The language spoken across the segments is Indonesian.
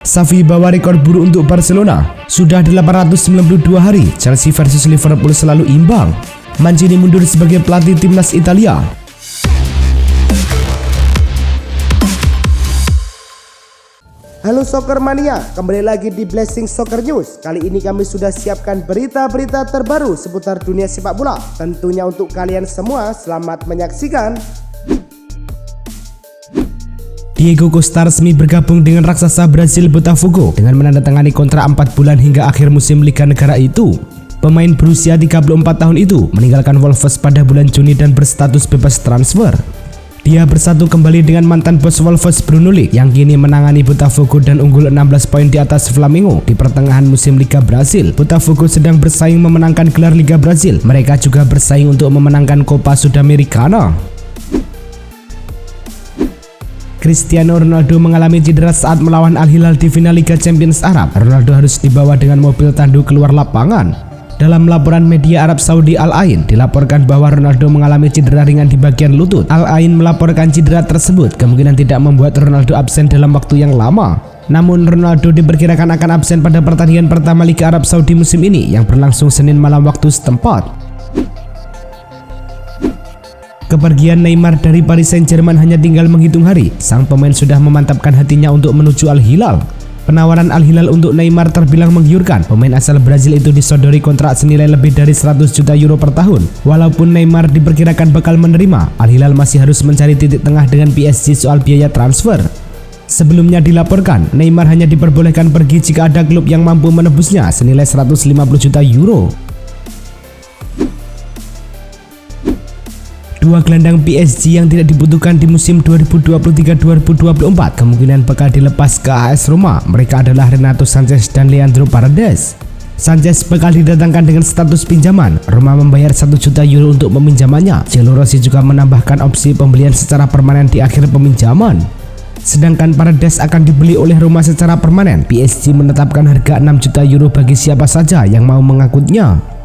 Xavi bawa rekor buruk untuk Barcelona. Sudah 892 hari Chelsea versus Liverpool selalu imbang. Mancini mundur sebagai pelatih timnas Italia. Halo Soccer Mania, kembali lagi di Blessing Soccer News. Kali ini kami sudah siapkan berita-berita terbaru seputar dunia sepak bola. Tentunya untuk kalian semua, selamat menyaksikan. Diego Costa resmi bergabung dengan raksasa Brazil Botafogo dengan menandatangani kontrak 4 bulan hingga akhir musim Liga Negara itu. Pemain berusia 34 tahun itu meninggalkan Wolves pada bulan Juni dan berstatus bebas transfer. Dia bersatu kembali dengan mantan bos Wolves Bruno Lage yang kini menangani Botafogo dan unggul 16 poin di atas Flamengo di pertengahan musim Liga Brasil. Botafogo sedang bersaing memenangkan gelar Liga Brasil. Mereka juga bersaing untuk memenangkan Copa Sudamericana. Cristiano Ronaldo mengalami cedera saat melawan Al Hilal di final Liga Champions Arab. Ronaldo harus dibawa dengan mobil tandu keluar lapangan. Dalam laporan media Arab Saudi Al Ain dilaporkan bahwa Ronaldo mengalami cedera ringan di bagian lutut. Al Ain melaporkan cedera tersebut kemungkinan tidak membuat Ronaldo absen dalam waktu yang lama. Namun Ronaldo diperkirakan akan absen pada pertandingan pertama Liga Arab Saudi musim ini yang berlangsung Senin malam waktu setempat. Kepergian Neymar dari Paris Saint-Germain hanya tinggal menghitung hari. Sang pemain sudah memantapkan hatinya untuk menuju Al Hilal. Penawaran Al Hilal untuk Neymar terbilang menggiurkan. Pemain asal Brazil itu disodori kontrak senilai lebih dari 100 juta euro per tahun. Walaupun Neymar diperkirakan bakal menerima, Al Hilal masih harus mencari titik tengah dengan PSG soal biaya transfer. Sebelumnya dilaporkan, Neymar hanya diperbolehkan pergi jika ada klub yang mampu menebusnya senilai 150 juta euro. Dua gelandang PSG yang tidak dibutuhkan di musim 2023-2024 kemungkinan bakal dilepas ke AS Roma. Mereka adalah Renato Sanches dan Leandro Paredes. Sanches bakal didatangkan dengan status pinjaman. Roma membayar 1 juta euro untuk meminjamannya. Chelo Rossi juga menambahkan opsi pembelian secara permanen di akhir peminjaman. Sedangkan Paredes akan dibeli oleh Roma secara permanen. PSG menetapkan harga 6 juta euro bagi siapa saja yang mau mengangkutnya.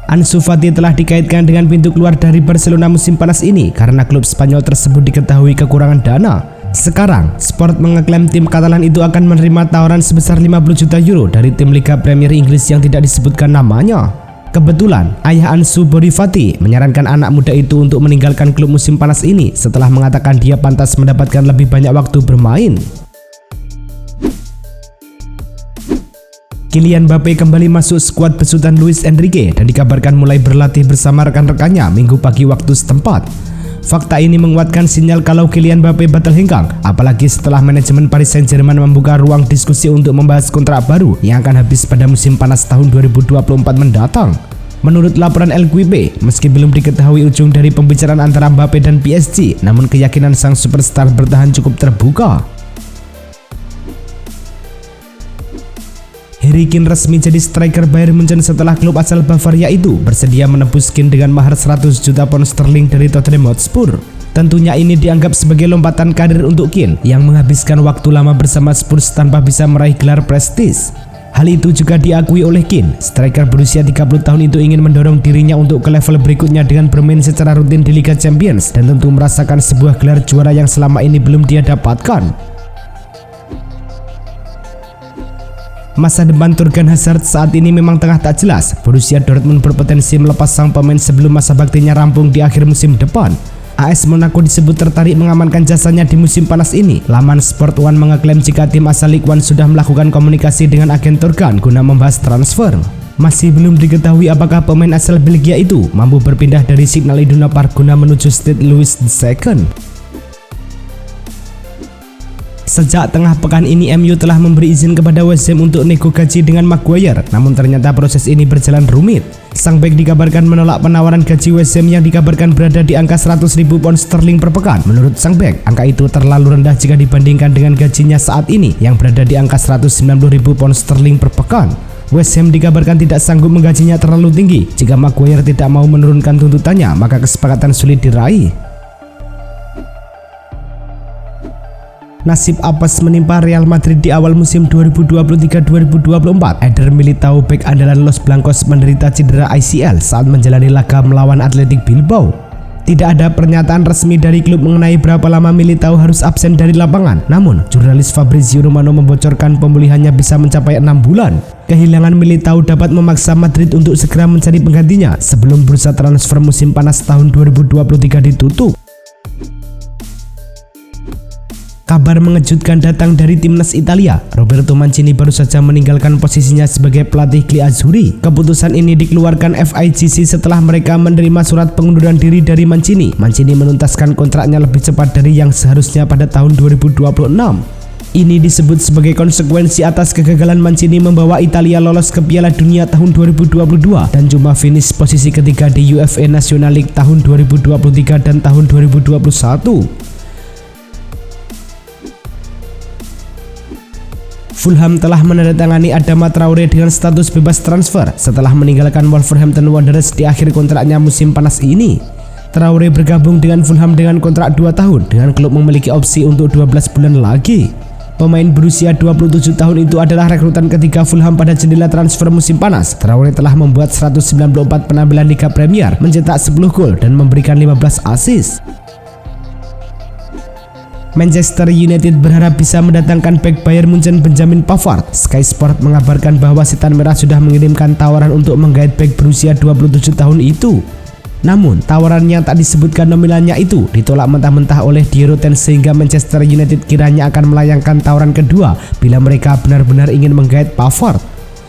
Ansu Fati telah dikaitkan dengan pintu keluar dari Barcelona musim panas ini karena klub Spanyol tersebut diketahui kekurangan dana. Sekarang, Sport mengeklaim tim Katalan itu akan menerima tawaran sebesar 50 juta euro dari tim Liga Premier Inggris yang tidak disebutkan namanya. Kebetulan, ayah Ansu Fati menyarankan anak muda itu untuk meninggalkan klub musim panas ini setelah mengatakan dia pantas mendapatkan lebih banyak waktu bermain. Kylian Mbappe kembali masuk skuad besutan Luis Enrique dan dikabarkan mulai berlatih bersama rekan-rekannya Minggu pagi waktu setempat. Fakta ini menguatkan sinyal kalau Kylian Mbappe batal hengkang, apalagi setelah manajemen Paris Saint-Germain membuka ruang diskusi untuk membahas kontrak baru yang akan habis pada musim panas tahun 2024 mendatang. Menurut laporan El Quipe, meski belum diketahui ujung dari pembicaraan antara Mbappe dan PSG, namun keyakinan sang superstar bertahan cukup terbuka. Harry Kane resmi jadi striker Bayern Munchen setelah klub asal Bavaria itu bersedia menebus Kane dengan mahar 100 juta pound sterling dari Tottenham Hotspur. Tentunya ini dianggap sebagai lompatan karir untuk Kane yang menghabiskan waktu lama bersama Spurs tanpa bisa meraih gelar prestis. Hal itu juga diakui oleh Kane. Striker berusia 30 tahun itu ingin mendorong dirinya untuk ke level berikutnya dengan bermain secara rutin di Liga Champions dan tentu merasakan sebuah gelar juara yang selama ini belum dia dapatkan. Masa depan Thorgan Hazard saat ini memang tengah tak jelas. Borussia Dortmund berpotensi melepas sang pemain sebelum masa baktinya rampung di akhir musim depan. AS Monaco disebut tertarik mengamankan jasanya di musim panas ini. Laman Sport One mengeklaim jika tim asal Ligue 1 sudah melakukan komunikasi dengan agen Thorgan guna membahas transfer. Masih belum diketahui apakah pemain asal Belgia itu mampu berpindah dari Signal Iduna Park guna menuju Stade Louis II. Sejak tengah pekan ini MU telah memberi izin kepada West Ham untuk nego gaji dengan Maguire, namun ternyata proses ini berjalan rumit. Sang bek dikabarkan menolak penawaran gaji West Ham yang dikabarkan berada di angka 100.000 pound sterling per pekan. Menurut sang bek, angka itu terlalu rendah jika dibandingkan dengan gajinya saat ini yang berada di angka 190.000 pound sterling per pekan. West Ham dikabarkan tidak sanggup menggajinya terlalu tinggi. Jika Maguire tidak mau menurunkan tuntutannya, maka kesepakatan sulit diraih. Nasib apes menimpa Real Madrid di awal musim 2023-2024. Eder Militao, bek andalan Los Blancos, menderita cedera ACL saat menjalani laga melawan Athletic Bilbao. Tidak ada pernyataan resmi dari klub mengenai berapa lama Militao harus absen dari lapangan. Namun, jurnalis Fabrizio Romano membocorkan pemulihannya bisa mencapai 6 bulan. Kehilangan Militao dapat memaksa Madrid untuk segera mencari penggantinya sebelum bursa transfer musim panas tahun 2023 ditutup. Kabar mengejutkan datang dari timnas Italia. Roberto Mancini baru saja meninggalkan posisinya sebagai pelatih Gli Azzurri. Keputusan ini dikeluarkan FIGC setelah mereka menerima surat pengunduran diri dari Mancini. Mancini menuntaskan kontraknya lebih cepat dari yang seharusnya pada tahun 2026. Ini disebut sebagai konsekuensi atas kegagalan Mancini membawa Italia lolos ke Piala Dunia tahun 2022 dan cuma finish posisi ketiga di UEFA National League tahun 2023 dan tahun 2021. Fulham telah menandatangani Adama Traore dengan status bebas transfer setelah meninggalkan Wolverhampton Wanderers di akhir kontraknya musim panas ini. Traore bergabung dengan Fulham dengan kontrak 2 tahun dengan klub memiliki opsi untuk 12 bulan lagi. Pemain berusia 27 tahun itu adalah rekrutan ketiga Fulham pada jendela transfer musim panas. Traore telah membuat 194 penampilan Liga Premier, mencetak 10 gol dan memberikan 15 assist. Manchester United berharap bisa mendatangkan bek Bayern Munchen Benjamin Pavard. Sky Sport mengabarkan bahwa Setan Merah sudah mengirimkan tawaran untuk menggait bek berusia 27 tahun itu. Namun, tawaran yang tak disebutkan nominalnya itu ditolak mentah-mentah oleh Die Roten sehingga Manchester United kiranya akan melayangkan tawaran kedua bila mereka benar-benar ingin menggait Pavard.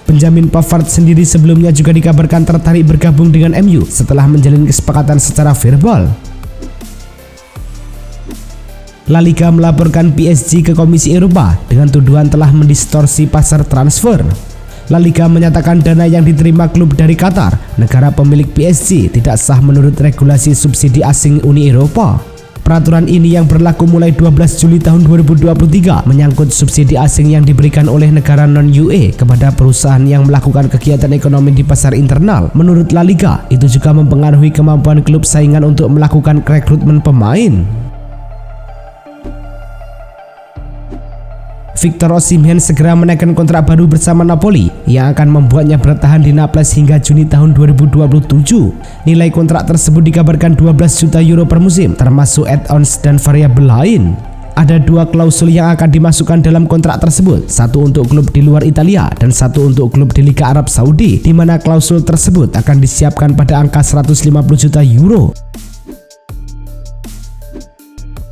Benjamin Pavard sendiri sebelumnya juga dikabarkan tertarik bergabung dengan MU setelah menjalin kesepakatan secara verbal. La Liga melaporkan PSG ke Komisi Eropa dengan tuduhan telah mendistorsi pasar transfer. La Liga menyatakan dana yang diterima klub dari Qatar, negara pemilik PSG, tidak sah menurut regulasi subsidi asing Uni Eropa. Peraturan ini yang berlaku mulai 12 Juli tahun 2023 menyangkut subsidi asing yang diberikan oleh negara non-UE kepada perusahaan yang melakukan kegiatan ekonomi di pasar internal. Menurut La Liga, itu juga mempengaruhi kemampuan klub saingan untuk melakukan rekrutmen pemain. Victor Osimhen segera menaikkan kontrak baru bersama Napoli yang akan membuatnya bertahan di Naples hingga Juni tahun 2027. Nilai kontrak tersebut dikabarkan 12 juta euro per musim, termasuk add-ons dan variabel lain. Ada 2 klausul yang akan dimasukkan dalam kontrak tersebut, satu untuk klub di luar Italia dan satu untuk klub di Liga Arab Saudi, di mana klausul tersebut akan disiapkan pada angka 150 juta euro.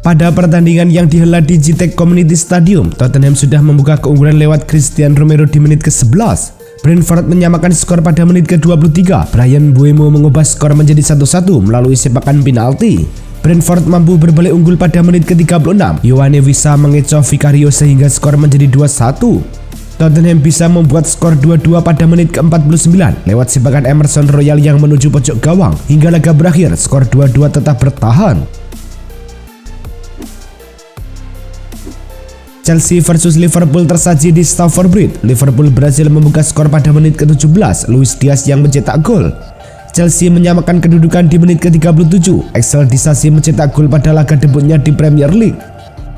Pada pertandingan yang dihelat di GTEC Community Stadium, Tottenham sudah membuka keunggulan lewat Christian Romero di menit ke-11. Brentford menyamakan skor pada menit ke-23. Bryan Mbeumo mengubah skor menjadi 1-1 melalui sepakan penalti. Brentford mampu berbalik unggul pada menit ke-36. Yoane Wissa mengecoh Vicario sehingga skor menjadi 2-1. Tottenham bisa membuat skor 2-2 pada menit ke-49 lewat sepakan Emerson Royal yang menuju pojok gawang. Hingga laga berakhir, skor 2-2 tetap bertahan. Chelsea versus Liverpool tersaji di Stamford Bridge. Liverpool berhasil membuka skor pada menit ke-17, Luis Diaz yang mencetak gol. Chelsea menyamakan kedudukan di menit ke-37. Axel Disasi mencetak gol pada laga debutnya di Premier League.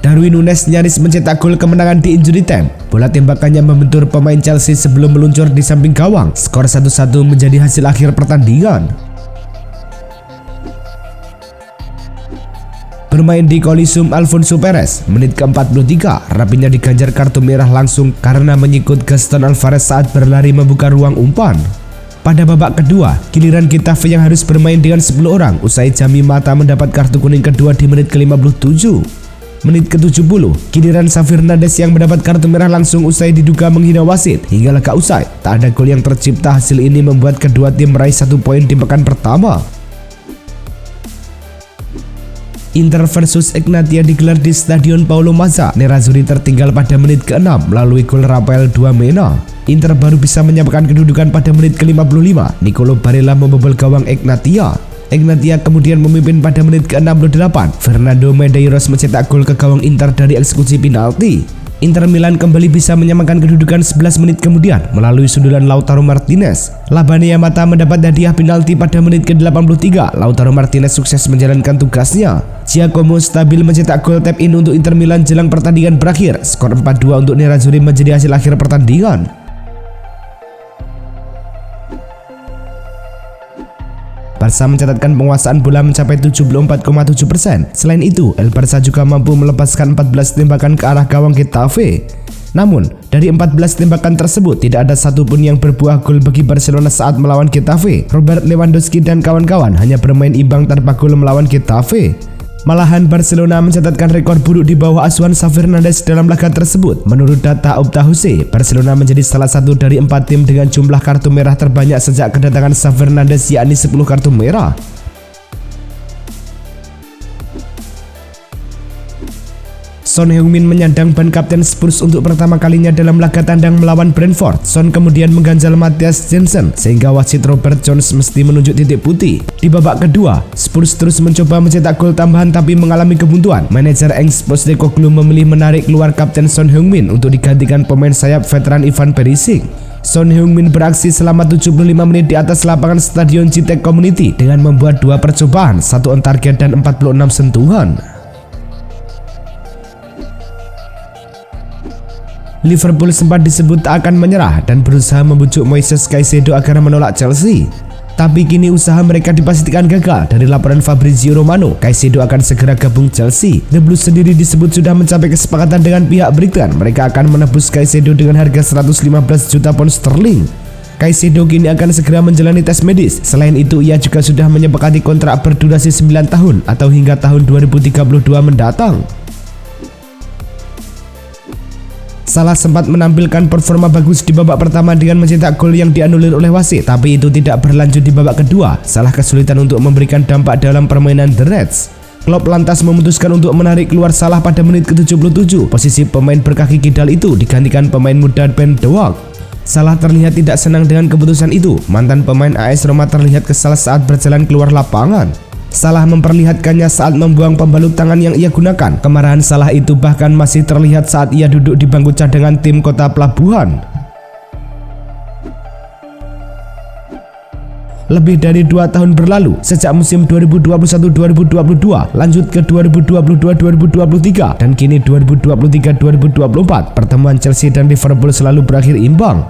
Darwin Núñez nyaris mencetak gol kemenangan di injury time. Bola tembakannya membentur pemain Chelsea sebelum meluncur di samping gawang. Skor 1-1 menjadi hasil akhir pertandingan. Bermain di Coliseum Alfonso Perez, menit ke-43, Raphinha diganjar kartu merah langsung karena menyikut Gaston Alvarez saat berlari membuka ruang umpan. Pada babak kedua, giliran Getafe yang harus bermain dengan 10 orang usai Jami Mata mendapat kartu kuning kedua di menit ke-57. Menit ke-70, giliran Xavi Hernandez yang mendapat kartu merah langsung usai diduga menghina wasit. Hingga laga usai, tak ada gol yang tercipta. Hasil ini membuat kedua tim meraih 1 poin di pekan pertama. Inter versus Egnatia digelar di Stadion Paulo Mazza. Nerazzurri tertinggal pada menit ke-6 melalui gol Rafael Duamena. Inter baru bisa menyamakan kedudukan pada menit ke-55. Nicolo Barella membobol gawang Egnatia. Egnatia kemudian memimpin pada menit ke-68. Fernando Medeiros mencetak gol ke gawang Inter dari eksekusi penalti. Inter Milan kembali bisa menyamakan kedudukan 11 menit kemudian melalui sundulan Lautaro Martinez. Labane Yamata mendapat hadiah penalti pada menit ke-83. Lautaro Martinez sukses menjalankan tugasnya. Giacomo stabil mencetak gol tap in untuk Inter Milan jelang pertandingan berakhir. Skor 4-2 untuk Nerazzurri menjadi hasil akhir pertandingan. Barca mencatatkan penguasaan bola mencapai 74,7%. Selain itu, El Barça juga mampu melepaskan 14 tembakan ke arah gawang Getafe. Namun, dari 14 tembakan tersebut tidak ada satupun yang berbuah gol bagi Barcelona saat melawan Getafe. Robert Lewandowski dan kawan-kawan hanya bermain imbang tanpa gol melawan Getafe. Malahan Barcelona mencatatkan rekor buruk di bawah asuhan Xavi Hernandez dalam laga tersebut. Menurut data Opta Jose, Barcelona menjadi salah satu dari 4 tim dengan jumlah kartu merah terbanyak sejak kedatangan Xavi Hernandez, yakni 10 kartu merah. Son Heung-min menyandang ban kapten Spurs untuk pertama kalinya dalam laga tandang melawan Brentford. Son kemudian mengganjal Matthias Jensen sehingga wasit Robert Jones mesti menunjuk titik putih. Di babak kedua, Spurs terus mencoba mencetak gol tambahan tapi mengalami kebuntuan. Manajer Cenk Postecoglou memilih menarik keluar kapten Son Heung-min untuk digantikan pemain sayap veteran Ivan Perisic. Son Heung-min beraksi selama 75 menit di atas lapangan Stadion Citek Community dengan membuat 2 percobaan, 1 on target dan 46 sentuhan. Liverpool sempat disebut tak akan menyerah dan berusaha membujuk Moises Caicedo agar menolak Chelsea. Tapi kini usaha mereka dipastikan gagal. Dari laporan Fabrizio Romano, Caicedo akan segera gabung Chelsea. The Blues sendiri disebut sudah mencapai kesepakatan dengan pihak Brighton. Mereka akan menebus Caicedo dengan harga 115 juta pound sterling. Caicedo kini akan segera menjalani tes medis. Selain itu, ia juga sudah menyepakati kontrak berdurasi 9 tahun atau hingga tahun 2032 mendatang. Salah sempat menampilkan performa bagus di babak pertama dengan mencetak gol yang dianulir oleh wasit, tapi itu tidak berlanjut di babak kedua. Salah kesulitan untuk memberikan dampak dalam permainan The Reds. Klopp lantas memutuskan untuk menarik keluar Salah pada menit ke-77. Posisi pemain berkaki kidal itu digantikan pemain muda Ben Doak. Salah terlihat tidak senang dengan keputusan itu. Mantan pemain AS Roma terlihat kesal saat berjalan keluar lapangan. Salah memperlihatkannya saat membuang pembalut tangan yang ia gunakan. Kemarahan Salah itu bahkan masih terlihat saat ia duduk di bangku cadangan tim Kota Pelabuhan. Lebih dari 2 tahun berlalu, sejak musim 2021-2022 lanjut ke 2022-2023 dan kini 2023-2024, pertemuan Chelsea dan Liverpool selalu berakhir imbang.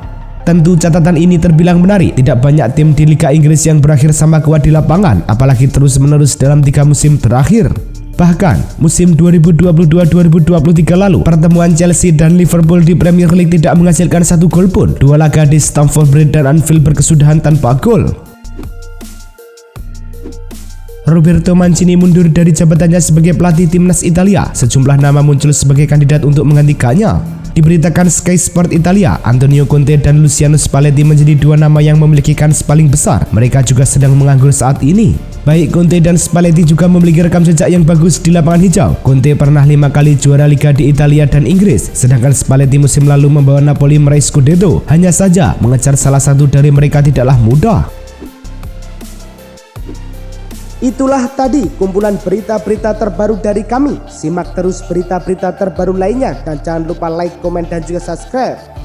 Tentu catatan ini terbilang menarik. Tidak banyak tim di Liga Inggris yang berakhir sama kuat di lapangan, apalagi terus-menerus dalam 3 musim terakhir. Bahkan, musim 2022-2023 lalu, pertemuan Chelsea dan Liverpool di Premier League tidak menghasilkan 1 gol pun. 2 laga di Stamford Bridge dan Anfield berkesudahan tanpa gol. Roberto Mancini mundur dari jabatannya sebagai pelatih timnas Italia. Sejumlah nama muncul sebagai kandidat untuk menggantikannya. Diberitakan Sky Sport Italia, Antonio Conte dan Luciano Spalletti menjadi 2 nama yang memiliki kans paling besar. Mereka juga sedang menganggur saat ini. Baik Conte dan Spalletti juga memiliki rekam jejak yang bagus di lapangan hijau. Conte pernah 5 kali juara Liga di Italia dan Inggris, sedangkan Spalletti musim lalu membawa Napoli meraih Scudetto. Hanya saja, mengejar salah satu dari mereka tidaklah mudah. Itulah tadi kumpulan berita-berita terbaru dari kami. Simak terus berita-berita terbaru lainnya dan jangan lupa like, komen, dan juga subscribe.